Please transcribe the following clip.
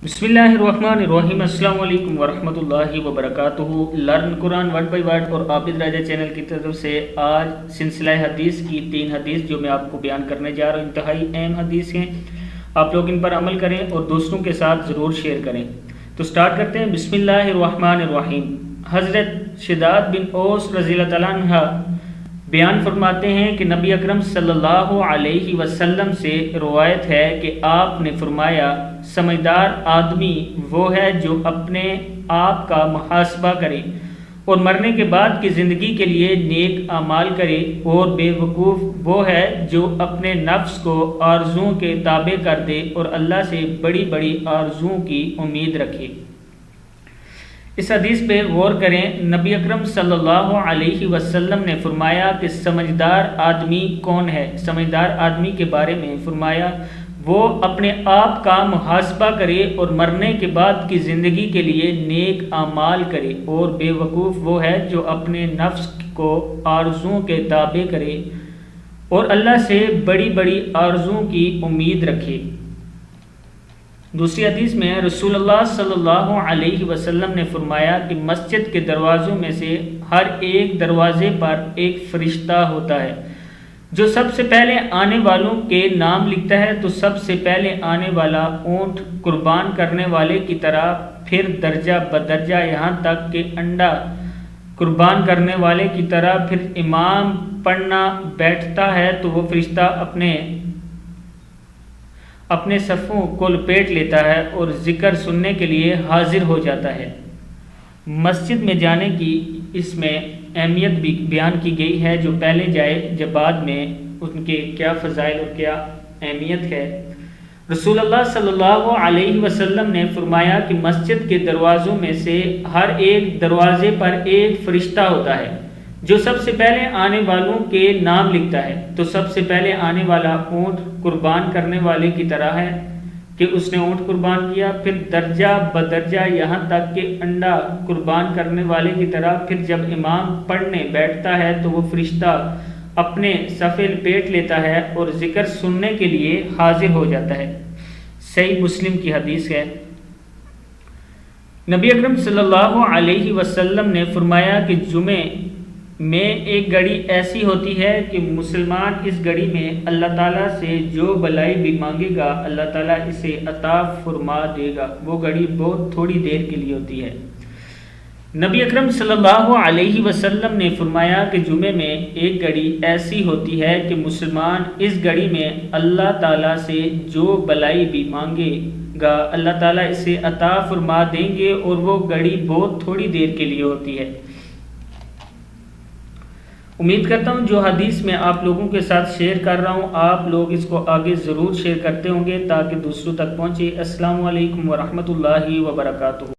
بسم اللہ الرحمن الرحیم۔ السلام علیکم ورحمۃ اللہ وبرکاتہ۔ Learn Quran word by word اور عابد راجہ چینل کی طرف سے آج سلسلہ حدیث کی 3 حدیث جو میں آپ کو بیان کرنے جا رہا ہوں انتہائی اہم حدیث ہیں، آپ لوگ ان پر عمل کریں اور دوستوں کے ساتھ ضرور شیئر کریں۔ تو سٹارٹ کرتے ہیں۔ بسم اللہ الرحمن الرحیم۔ حضرت شداد بن اوس رضی اللہ تعالیٰ عنہ بیان فرماتے ہیں کہ نبی اکرم صلی اللہ علیہ وسلم سے روایت ہے کہ آپ نے فرمایا، سمجھدار آدمی وہ ہے جو اپنے آپ کا محاسبہ کرے اور مرنے کے بعد کی زندگی کے لیے نیک اعمال کرے، اور بے وقوف وہ ہے جو اپنے نفس کو آرزوؤں کے تابع کر دے اور اللہ سے بڑی بڑی آرزوؤں کی امید رکھے۔ اس حدیث پہ غور کریں۔ نبی اکرم صلی اللہ علیہ وسلم نے فرمایا کہ سمجھدار آدمی کون ہے؟ سمجھدار آدمی کے بارے میں فرمایا وہ اپنے آپ کا محاسبہ کرے اور مرنے کے بعد کی زندگی کے لیے نیک اعمال کرے، اور بے وقوف وہ ہے جو اپنے نفس کو آرزوؤں کے تابع کرے اور اللہ سے بڑی بڑی آرزوؤں کی امید رکھے۔ دوسری حدیث میں رسول اللہ صلی اللہ علیہ وسلم نے فرمایا کہ مسجد کے دروازوں میں سے ہر ایک دروازے پر ایک فرشتہ ہوتا ہے جو سب سے پہلے آنے والوں کے نام لکھتا ہے، تو سب سے پہلے آنے والا اونٹ قربان کرنے والے کی طرح، پھر درجہ بدرجہ یہاں تک کہ انڈا قربان کرنے والے کی طرح، پھر امام پڑھنا بیٹھتا ہے تو وہ فرشتہ اپنے صفوں کو لپیٹ لیتا ہے اور ذکر سننے کے لیے حاضر ہو جاتا ہے۔ مسجد میں جانے کی اس میں اہمیت بھی بیان کی گئی ہے، جو پہلے جائے جب بعد میں ان کے کیا فضائل اور کیا اہمیت ہے۔ رسول اللہ صلی اللہ علیہ وسلم نے فرمایا کہ مسجد کے دروازوں میں سے ہر ایک دروازے پر ایک فرشتہ ہوتا ہے جو سب سے پہلے آنے والوں کے نام لکھتا ہے، تو سب سے پہلے آنے والا اونٹ قربان کرنے والے کی طرح ہے کہ اس نے اونٹ قربان کیا، پھر درجہ بدرجہ یہاں تک کہ انڈا قربان کرنے والے کی طرح، پھر جب امام پڑھنے بیٹھتا ہے تو وہ فرشتہ اپنے صفے لپیٹ لیتا ہے اور ذکر سننے کے لیے حاضر ہو جاتا ہے۔ صحیح مسلم کی حدیث ہے۔ نبی اکرم صلی اللہ علیہ وسلم نے فرمایا کہ جمعے میں ایک گھڑی ایسی ہوتی ہے کہ مسلمان اس گھڑی میں اللہ تعالیٰ سے جو بلائی بھی مانگے گا اللہ تعالیٰ اسے عطا فرما دے گا۔ وہ گھڑی بہت تھوڑی دیر کے لیے ہوتی ہے۔ نبی اکرم صلی اللہ علیہ وسلم نے فرمایا کہ جمعے میں ایک گھڑی ایسی ہوتی ہے کہ مسلمان اس گھڑی میں اللہ تعالیٰ سے جو بلائی بھی مانگے گا اللہ تعالیٰ اسے عطا فرما دیں گے، اور وہ گھڑی بہت تھوڑی دیر کے لیے ہوتی ہے۔ امید کرتا ہوں جو حدیث میں آپ لوگوں کے ساتھ شیئر کر رہا ہوں آپ لوگ اس کو آگے ضرور شیئر کرتے ہوں گے تاکہ دوسروں تک پہنچے۔ السلام علیکم ورحمۃ اللہ وبرکاتہ۔